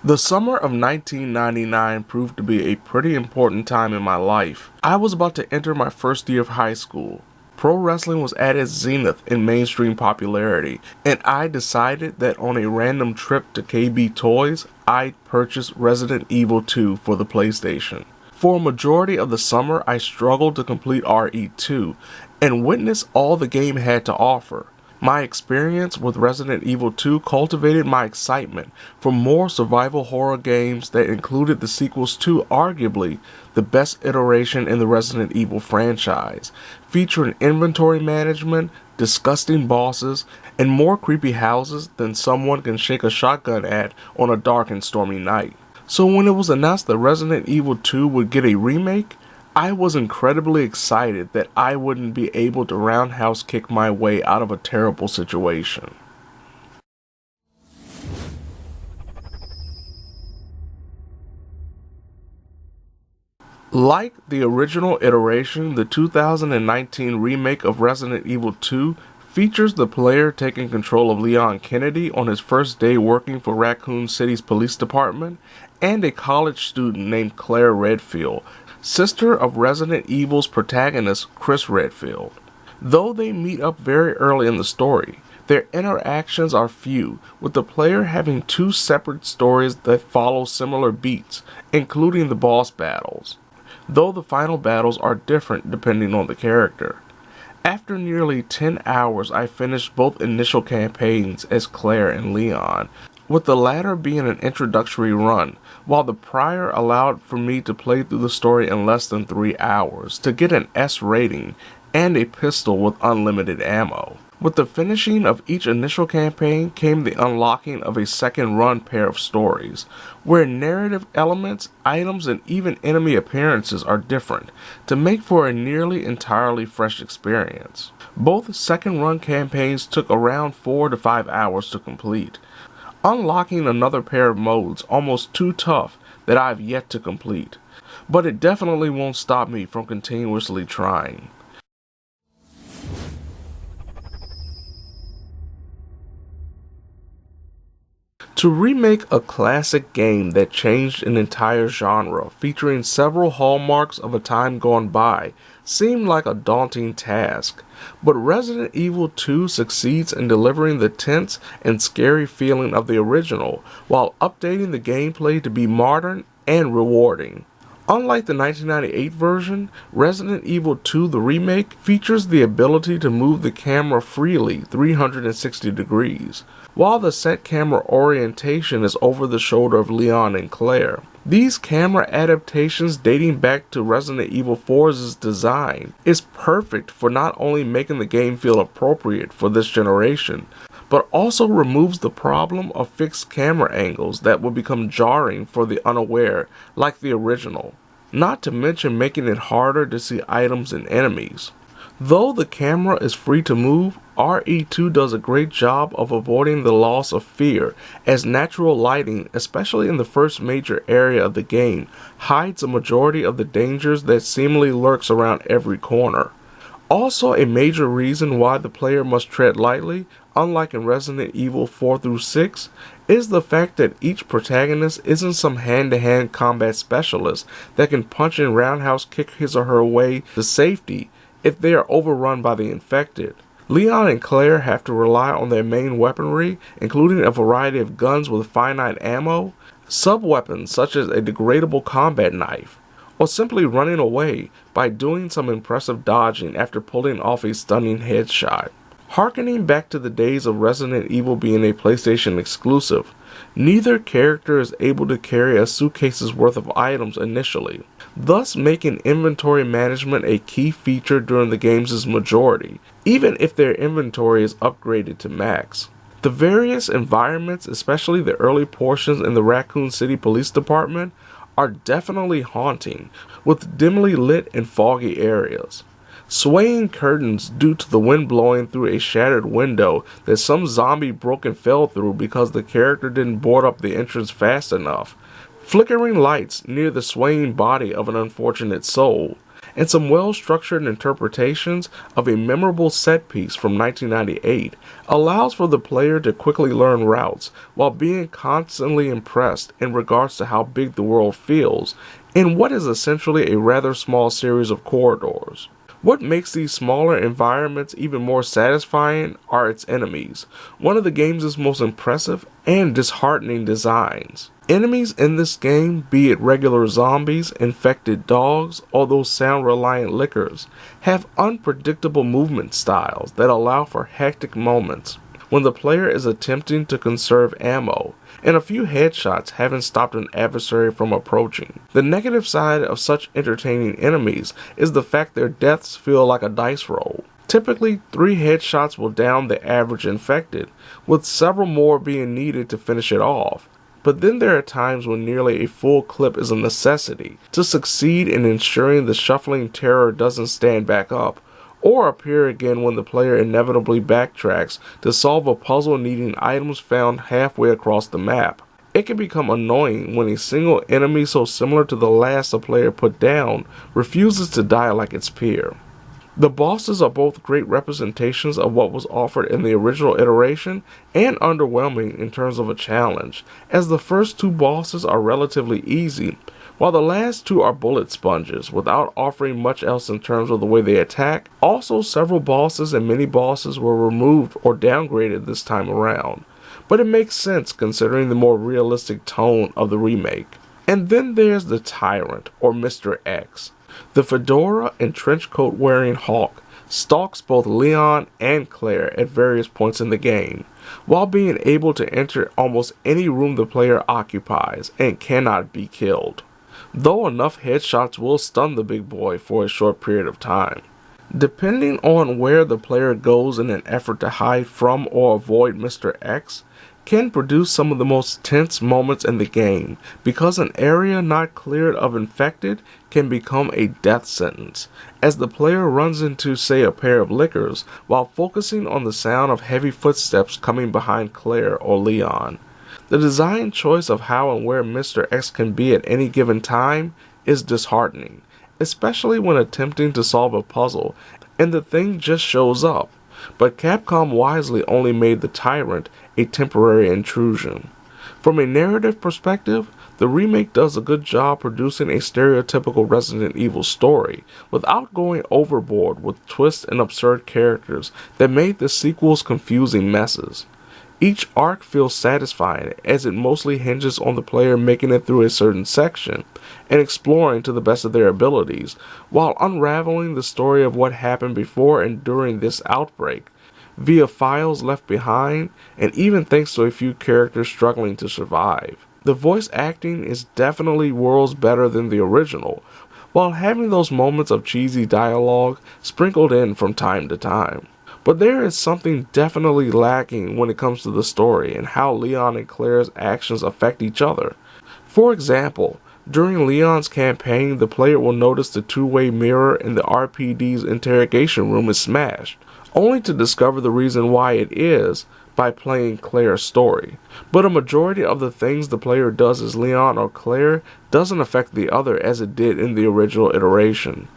The summer of 1999 proved to be a pretty important time in my life. I was about to enter my first year of high school. Pro wrestling was at its zenith in mainstream popularity, and I decided that on a random trip to KB Toys, I'd purchase Resident Evil 2 for the PlayStation. For a majority of the summer, I struggled to complete RE2 and witness all the game had to offer. My experience with Resident Evil 2 cultivated my excitement for more survival horror games that included the sequels to arguably the best iteration in the Resident Evil franchise, featuring inventory management, disgusting bosses, and more creepy houses than someone can shake a shotgun at on a dark and stormy night. So when it was announced that Resident Evil 2 would get a remake, I was incredibly excited that I wouldn't be able to roundhouse kick my way out of a terrible situation. Like the original iteration, the 2019 remake of Resident Evil 2 features the player taking control of Leon Kennedy on his first day working for Raccoon City's police department and a college student named Claire Redfield, sister of Resident Evil's protagonist Chris Redfield. Though they meet up very early in the story, their interactions are few, with the player having two separate stories that follow similar beats, including the boss battles, though the final battles are different depending on the character. After nearly 10 hours, I finished both initial campaigns as Claire and Leon, with the latter being an introductory run, while the prior allowed for me to play through the story in less than 3 hours to get an S rating and a pistol with unlimited ammo. With the finishing of each initial campaign came the unlocking of a second run pair of stories, where narrative elements, items, and even enemy appearances are different, to make for a nearly entirely fresh experience. Both second run campaigns took around 4 to 5 hours to complete, unlocking another pair of modes almost too tough that I've yet to complete, but it definitely won't stop me from continuously trying. To remake a classic game that changed an entire genre, featuring several hallmarks of a time gone by, seemed like a daunting task, but Resident Evil 2 succeeds in delivering the tense and scary feeling of the original, while updating the gameplay to be modern and rewarding. Unlike the 1998 version, Resident Evil 2 the Remake features the ability to move the camera freely 360 degrees, while the set camera orientation is over the shoulder of Leon and Claire. These camera adaptations dating back to Resident Evil 4's design is perfect for not only making the game feel appropriate for this generation, but also removes the problem of fixed camera angles that would become jarring for the unaware, like the original, not to mention making it harder to see items and enemies. Though the camera is free to move, RE2 does a great job of avoiding the loss of fear, as natural lighting, especially in the first major area of the game, hides a majority of the dangers that seemingly lurks around every corner. Also, a major reason why the player must tread lightly, unlike in Resident Evil 4 through 6, is the fact that each protagonist isn't some hand-to-hand combat specialist that can punch and roundhouse kick his or her way to safety if they are overrun by the infected. Leon and Claire have to rely on their main weaponry, including a variety of guns with finite ammo, sub-weapons such as a degradable combat knife, or simply running away by doing some impressive dodging after pulling off a stunning headshot. Harkening back to the days of Resident Evil being a PlayStation exclusive, neither character is able to carry a suitcase's worth of items initially, thus making inventory management a key feature during the game's majority, even if their inventory is upgraded to max. The various environments, especially the early portions in the Raccoon City Police Department, are definitely haunting, with dimly lit and foggy areas. Swaying curtains due to the wind blowing through a shattered window that some zombie broke and fell through because the character didn't board up the entrance fast enough. Flickering lights near the swaying body of an unfortunate soul. and some well-structured interpretations of a memorable set piece from 1998 allows for the player to quickly learn routes while being constantly impressed in regards to how big the world feels in what is essentially a rather small series of corridors. What makes these smaller environments even more satisfying are its enemies, one of the game's most impressive and disheartening designs. Enemies in this game, be it regular zombies, infected dogs, or those sound-reliant lickers, have unpredictable movement styles that allow for hectic moments when the player is attempting to conserve ammo, and a few headshots haven't stopped an adversary from approaching. The negative side of such entertaining enemies is the fact their deaths feel like a dice roll. Typically, 3 headshots will down the average infected, with several more being needed to finish it off. But then there are times when nearly a full clip is a necessity to succeed in ensuring the shuffling terror doesn't stand back up, or appear again when the player inevitably backtracks to solve a puzzle needing items found halfway across the map. It can become annoying when a single enemy so similar to the last a player put down refuses to die like its peer. The bosses are both great representations of what was offered in the original iteration and underwhelming in terms of a challenge, as the first 2 bosses are relatively easy, while the last 2 are bullet sponges without offering much else in terms of the way they attack. Also, several bosses and mini-bosses were removed or downgraded this time around, but it makes sense considering the more realistic tone of the remake. And then there's the Tyrant, or Mr. X. The fedora and trench coat wearing hawk stalks both Leon and Claire at various points in the game, while being able to enter almost any room the player occupies and cannot be killed, though enough headshots will stun the big boy for a short period of time. Depending on where the player goes in an effort to hide from or avoid Mr. X, can produce some of the most tense moments in the game, because an area not cleared of infected can become a death sentence, as the player runs into, say, a pair of lickers while focusing on the sound of heavy footsteps coming behind Claire or Leon. The design choice of how and where Mr. X can be at any given time is disheartening, especially when attempting to solve a puzzle and the thing just shows up. But Capcom wisely only made the Tyrant a temporary intrusion. From a narrative perspective, the remake does a good job producing a stereotypical Resident Evil story, without going overboard with twists and absurd characters that made the sequels confusing messes. Each arc feels satisfying, as it mostly hinges on the player making it through a certain section and exploring to the best of their abilities, while unraveling the story of what happened before and during this outbreak, via files left behind, and even thanks to a few characters struggling to survive. The voice acting is definitely worlds better than the original, while having those moments of cheesy dialogue sprinkled in from time to time. But there is something definitely lacking when it comes to the story and how Leon and Claire's actions affect each other. For example, during Leon's campaign, the player will notice the two-way mirror in the RPD's interrogation room is smashed, only to discover the reason why it is by playing Claire's story. But a majority of the things the player does as Leon or Claire doesn't affect the other as it did in the original iteration.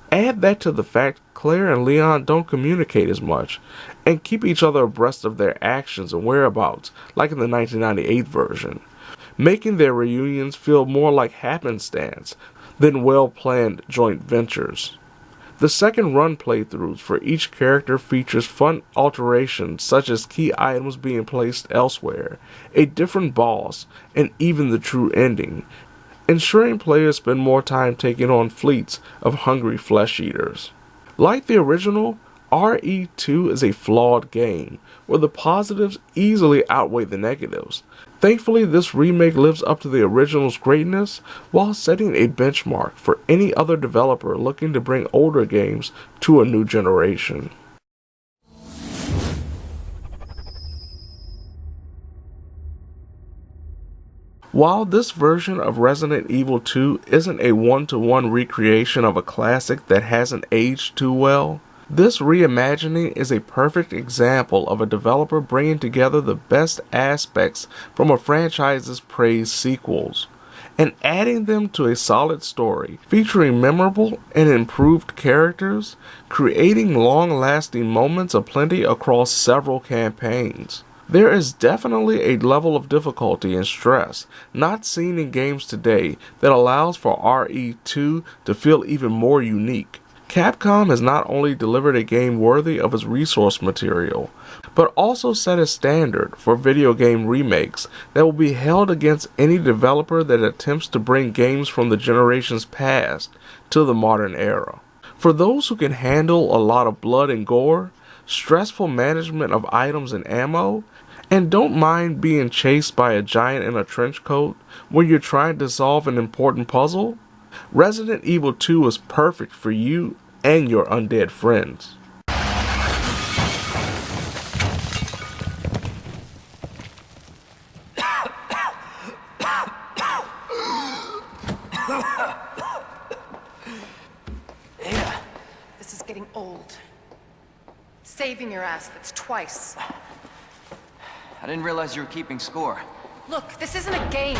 Add that to the fact Claire and Leon don't communicate as much, and keep each other abreast of their actions and whereabouts, like in the 1998 version, making their reunions feel more like happenstance than well-planned joint ventures. The second run playthroughs for each character features fun alterations such as key items being placed elsewhere, a different boss, and even the true ending, ensuring players spend more time taking on fleets of hungry flesh eaters. Like the original, RE2 is a flawed game, where the positives easily outweigh the negatives. Thankfully, this remake lives up to the original's greatness, while setting a benchmark for any other developer looking to bring older games to a new generation. While this version of Resident Evil 2 isn't a one-to-one recreation of a classic that hasn't aged too well, this reimagining is a perfect example of a developer bringing together the best aspects from a franchise's praised sequels. and adding them to a solid story, featuring memorable and improved characters, creating long-lasting moments aplenty across several campaigns. There is definitely a level of difficulty and stress not seen in games today that allows for RE2 to feel even more unique. Capcom has not only delivered a game worthy of its resource material, but also set a standard for video game remakes that will be held against any developer that attempts to bring games from the generations past to the modern era. For those who can handle a lot of blood and gore, stressful management of items and ammo, and don't mind being chased by a giant in a trench coat when you're trying to solve an important puzzle, Resident Evil 2 is perfect for you and your undead friends. This is getting old. Saving your ass, that's twice. I didn't realize you were keeping score. Look, this isn't a game.